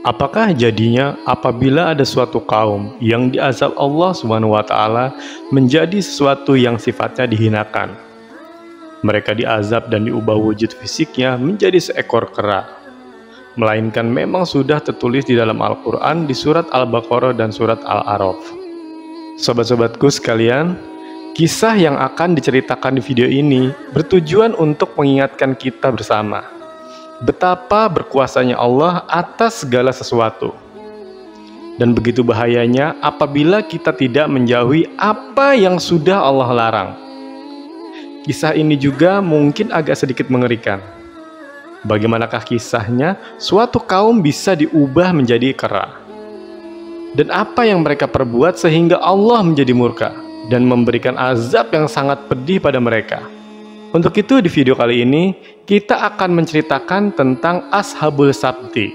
Apakah jadinya apabila ada suatu kaum yang diazab Allah SWT menjadi sesuatu yang sifatnya dihinakan? Mereka diazab dan diubah wujud fisiknya menjadi seekor kera. Melainkan memang sudah tertulis di dalam Al-Quran di surat Al-Baqarah dan surat Al-A'raf. Sobat-sobatku sekalian, kisah yang akan diceritakan di video ini bertujuan untuk mengingatkan kita bersama betapa berkuasanya Allah atas segala sesuatu. Dan begitu bahayanya apabila kita tidak menjauhi apa yang sudah Allah larang. Kisah ini juga mungkin agak sedikit mengerikan. Bagaimanakah kisahnya suatu kaum bisa diubah menjadi kera? Dan apa yang mereka perbuat sehingga Allah menjadi murka dan memberikan azab yang sangat pedih pada mereka? Untuk itu di video kali ini kita akan menceritakan tentang Ashabul Sabti.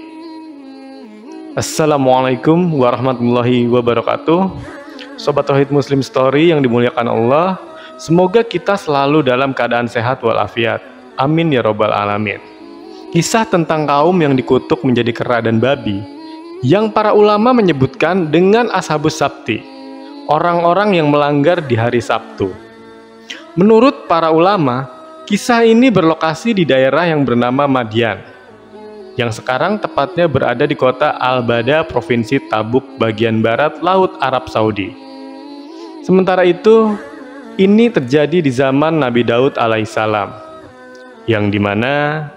Assalamualaikum warahmatullahi wabarakatuh. Sobat Tauhid Muslim Story yang dimuliakan Allah, semoga kita selalu dalam keadaan sehat walafiat. Amin ya robbal alamin. Kisah tentang kaum yang dikutuk menjadi kera dan babi, yang para ulama menyebutkan dengan Ashabus Sabti, orang-orang yang melanggar di hari Sabtu. Menurut para ulama, kisah ini berlokasi di daerah yang bernama Madian, yang sekarang tepatnya berada di kota Al-Bada, Provinsi Tabuk, bagian barat Laut Arab Saudi. Sementara itu, ini terjadi di zaman Nabi Daud alaihissalam, yang dimana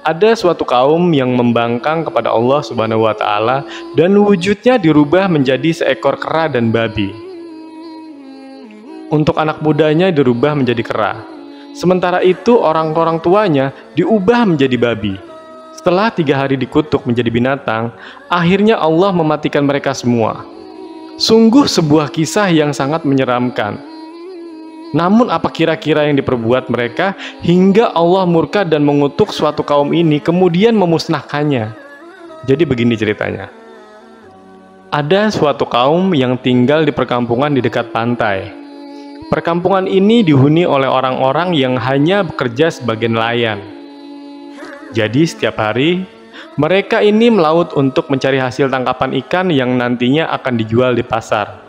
ada suatu kaum yang membangkang kepada Allah Subhanahu wa Ta'ala dan wujudnya dirubah menjadi seekor kera dan babi. Untuk anak mudanya dirubah menjadi kera. Sementara itu orang-orang tuanya diubah menjadi babi. Setelah 3 hari dikutuk menjadi binatang, akhirnya Allah mematikan mereka semua. Sungguh sebuah kisah yang sangat menyeramkan. Namun apa kira-kira yang diperbuat mereka hingga Allah murka dan mengutuk suatu kaum ini kemudian memusnahkannya? Jadi begini ceritanya. Ada suatu kaum yang tinggal di perkampungan di dekat pantai. Perkampungan ini dihuni oleh orang-orang yang hanya bekerja sebagai nelayan. Jadi setiap hari, mereka ini melaut untuk mencari hasil tangkapan ikan yang nantinya akan dijual di pasar.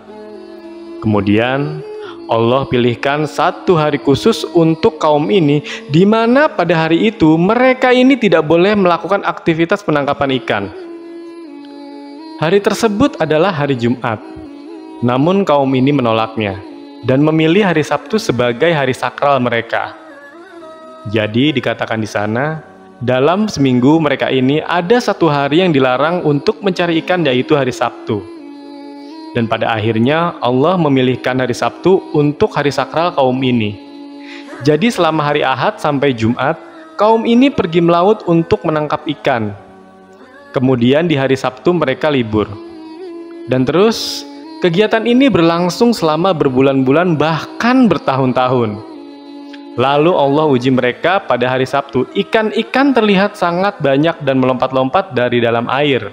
Kemudian, Allah pilihkan satu hari khusus untuk kaum ini, di mana pada hari itu mereka ini tidak boleh melakukan aktivitas penangkapan ikan. Hari tersebut adalah hari Jumat. Namun kaum ini menolaknya dan memilih hari Sabtu sebagai hari sakral mereka. Jadi dikatakan di sana, dalam seminggu mereka ini ada satu hari yang dilarang untuk mencari ikan, yaitu hari Sabtu. Dan pada akhirnya Allah memilihkan hari Sabtu untuk hari sakral kaum ini. Jadi selama hari Ahad sampai Jumat, kaum ini pergi melaut untuk menangkap ikan. Kemudian di hari Sabtu mereka libur. Dan terus kegiatan ini berlangsung selama berbulan-bulan bahkan bertahun-tahun. Lalu Allah uji mereka pada hari Sabtu. Ikan-ikan terlihat sangat banyak dan melompat-lompat dari dalam air.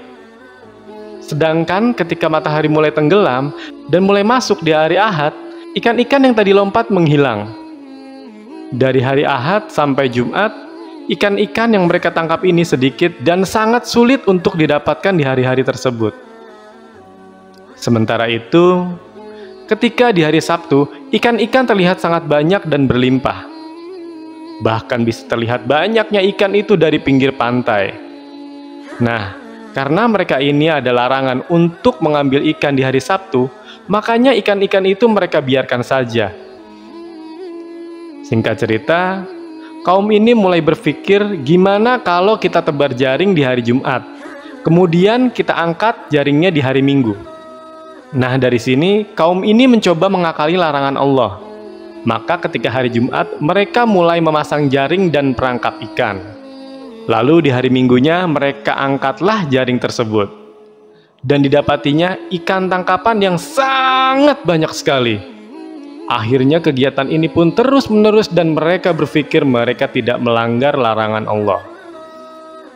Sedangkan ketika matahari mulai tenggelam dan mulai masuk di hari Ahad, ikan-ikan yang tadi lompat menghilang. Dari hari Ahad sampai Jumat, ikan-ikan yang mereka tangkap ini sedikit dan sangat sulit untuk didapatkan di hari-hari tersebut. Sementara itu, ketika di hari Sabtu, ikan-ikan terlihat sangat banyak dan berlimpah. Bahkan bisa terlihat banyaknya ikan itu dari pinggir pantai. Nah, karena mereka ini ada larangan untuk mengambil ikan di hari Sabtu, makanya ikan-ikan itu mereka biarkan saja. Singkat cerita, kaum ini mulai berpikir gimana kalau kita tebar jaring di hari Jumat, kemudian kita angkat jaringnya di hari Minggu. Nah, dari sini kaum ini mencoba mengakali larangan Allah. Maka ketika hari Jumat, mereka mulai memasang jaring dan perangkap ikan. Lalu di hari Minggunya mereka angkatlah jaring tersebut. Dan didapatinya ikan tangkapan yang sangat banyak sekali. Akhirnya kegiatan ini pun terus-menerus dan mereka berpikir mereka tidak melanggar larangan Allah.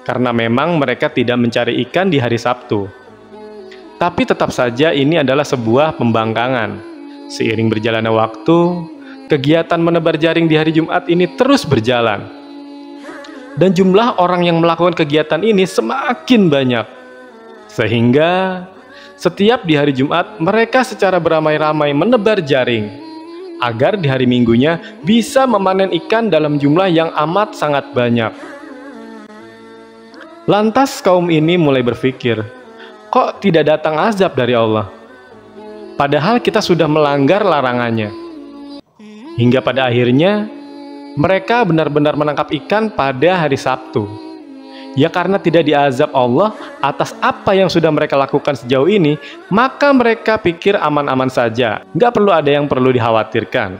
Karena memang mereka tidak mencari ikan di hari Sabtu. Tapi tetap saja ini adalah sebuah pembangkangan. Seiring berjalannya waktu, kegiatan menebar jaring di hari Jumat ini terus berjalan. Dan jumlah orang yang melakukan kegiatan ini semakin banyak. Sehingga setiap di hari Jumat mereka secara beramai-ramai menebar jaring agar di hari Minggunya bisa memanen ikan dalam jumlah yang amat sangat banyak. Lantas kaum ini mulai berpikir, kok tidak datang azab dari Allah? Padahal kita sudah melanggar larangannya. Hingga pada akhirnya mereka benar-benar menangkap ikan pada hari Sabtu. Ya karena tidak diazab Allah atas apa yang sudah mereka lakukan sejauh ini, maka mereka pikir aman-aman saja, nggak perlu ada yang perlu dikhawatirkan.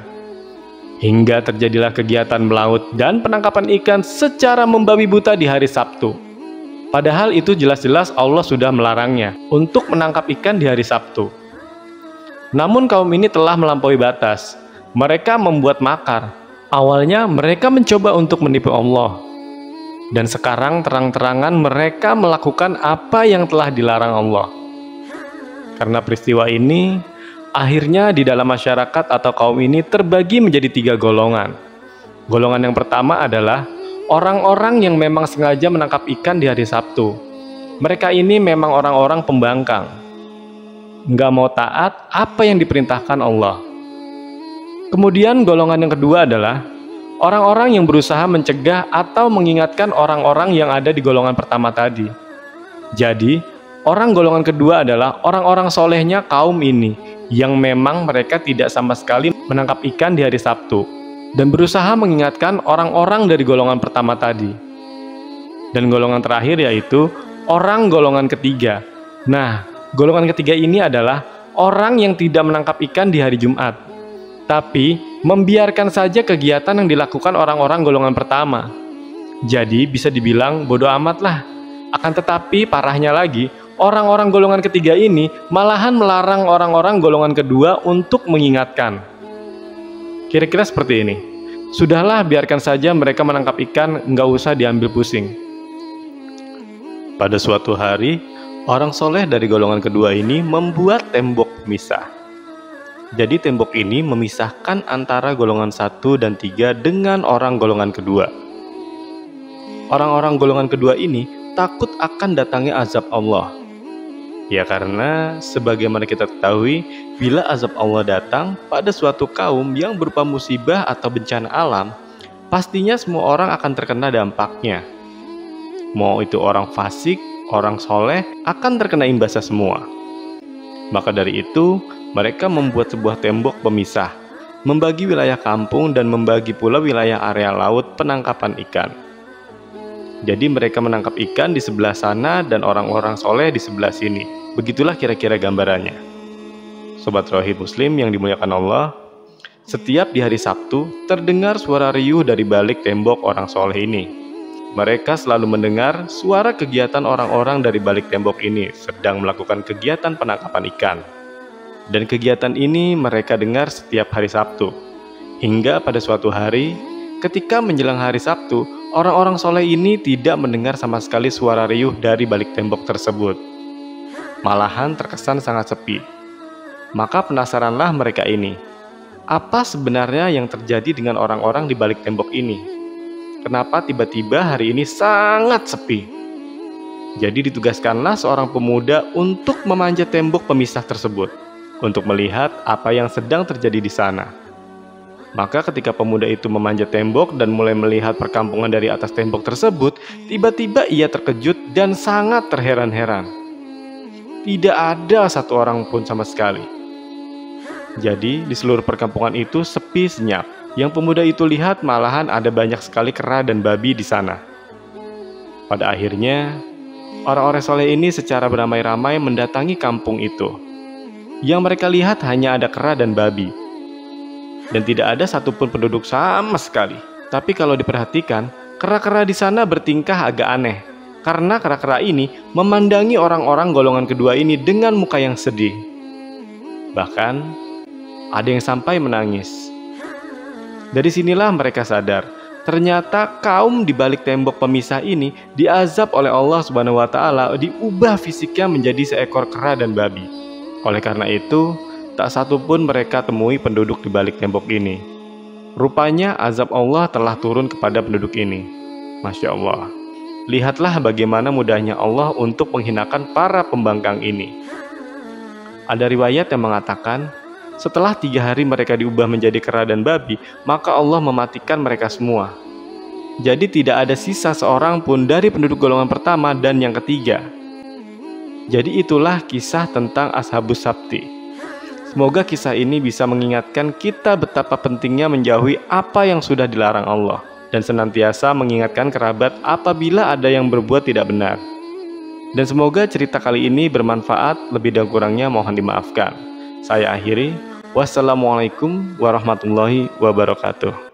Hingga terjadilah kegiatan melaut dan penangkapan ikan secara membabi buta di hari Sabtu. Padahal itu jelas-jelas Allah sudah melarangnya untuk menangkap ikan di hari Sabtu. Namun kaum ini telah melampaui batas. Mereka membuat makar. Awalnya mereka mencoba untuk menipu Allah. Dan sekarang terang-terangan mereka melakukan apa yang telah dilarang Allah. Karena peristiwa ini, akhirnya di dalam masyarakat atau kaum ini terbagi menjadi 3 golongan. Golongan yang pertama adalah orang-orang yang memang sengaja menangkap ikan di hari Sabtu. Mereka ini memang orang-orang pembangkang. Nggak mau taat apa yang diperintahkan Allah. Kemudian golongan yang kedua adalah orang-orang yang berusaha mencegah atau mengingatkan orang-orang yang ada di golongan pertama tadi. Jadi, orang golongan kedua adalah orang-orang solehnya kaum ini, yang memang mereka tidak sama sekali menangkap ikan di hari Sabtu, dan berusaha mengingatkan orang-orang dari golongan pertama tadi. Dan golongan terakhir yaitu orang golongan ketiga. Nah, golongan ketiga ini adalah orang yang tidak menangkap ikan di hari Jumat, tapi membiarkan saja kegiatan yang dilakukan orang-orang golongan pertama. Jadi bisa dibilang bodoh amat lah. Akan tetapi parahnya lagi, orang-orang golongan ketiga ini malahan melarang orang-orang golongan kedua untuk mengingatkan. Kira-kira seperti ini. Sudahlah, biarkan saja mereka menangkap ikan, nggak usah diambil pusing. Pada suatu hari, orang soleh dari golongan kedua ini membuat tembok pemisah. Jadi tembok ini memisahkan antara golongan 1 dan 3 dengan orang golongan kedua. Orang-orang golongan kedua ini takut akan datangnya azab Allah. Ya karena sebagaimana kita ketahui, bila azab Allah datang pada suatu kaum yang berupa musibah atau bencana alam, pastinya semua orang akan terkena dampaknya. Mau itu orang fasik, orang soleh, akan terkena imbasnya semua. Maka dari itu, mereka membuat sebuah tembok pemisah, membagi wilayah kampung dan membagi pula wilayah area laut penangkapan ikan. Jadi mereka menangkap ikan di sebelah sana dan orang-orang soleh di sebelah sini. Begitulah kira-kira gambarannya. Sobat Tauhid Muslim yang dimuliakan Allah, setiap di hari Sabtu terdengar suara riuh dari balik tembok orang soleh ini. Mereka selalu mendengar suara kegiatan orang-orang dari balik tembok ini sedang melakukan kegiatan penangkapan ikan. Dan kegiatan ini mereka dengar setiap hari Sabtu. Hingga pada suatu hari, ketika menjelang hari Sabtu, orang-orang soleh ini tidak mendengar sama sekali suara riuh dari balik tembok tersebut. Malahan terkesan sangat sepi. Maka penasaranlah mereka ini. Apa sebenarnya yang terjadi dengan orang-orang di balik tembok ini? Kenapa tiba-tiba hari ini sangat sepi? Jadi ditugaskanlah seorang pemuda untuk memanjat tembok pemisah tersebut, untuk melihat apa yang sedang terjadi di sana. Maka ketika pemuda itu memanjat tembok dan mulai melihat perkampungan dari atas tembok tersebut, tiba-tiba ia terkejut dan sangat terheran-heran. Tidak ada satu orang pun sama sekali. Jadi di seluruh perkampungan itu sepi senyap. Yang pemuda itu lihat malahan ada banyak sekali kera dan babi di sana. Pada akhirnya, orang-orang soleh ini secara beramai-ramai mendatangi kampung itu. Yang mereka lihat hanya ada kera dan babi. Dan tidak ada satupun penduduk sama sekali. Tapi kalau diperhatikan, kera-kera di sana bertingkah agak aneh. Karena kera-kera ini memandangi orang-orang golongan kedua ini dengan muka yang sedih. Bahkan, ada yang sampai menangis. Dari sinilah mereka sadar, ternyata kaum di balik tembok pemisah ini diazab oleh Allah Subhanahu wa Ta'ala, diubah fisiknya menjadi seekor kera dan babi. Oleh karena itu, tak satu pun mereka temui penduduk di balik tembok ini. Rupanya azab Allah telah turun kepada penduduk ini. Masya Allah. Lihatlah bagaimana mudahnya Allah untuk menghinakan para pembangkang ini. Ada riwayat yang mengatakan, setelah 3 hari mereka diubah menjadi kera dan babi, maka Allah mematikan mereka semua. Jadi tidak ada sisa seorang pun dari penduduk golongan pertama dan yang ketiga. Jadi itulah kisah tentang Ashabus Sabti. Semoga kisah ini bisa mengingatkan kita betapa pentingnya menjauhi apa yang sudah dilarang Allah, dan senantiasa mengingatkan kerabat apabila ada yang berbuat tidak benar. Dan semoga cerita kali ini bermanfaat, lebih dan kurangnya mohon dimaafkan. Saya akhiri, wassalamualaikum warahmatullahi wabarakatuh.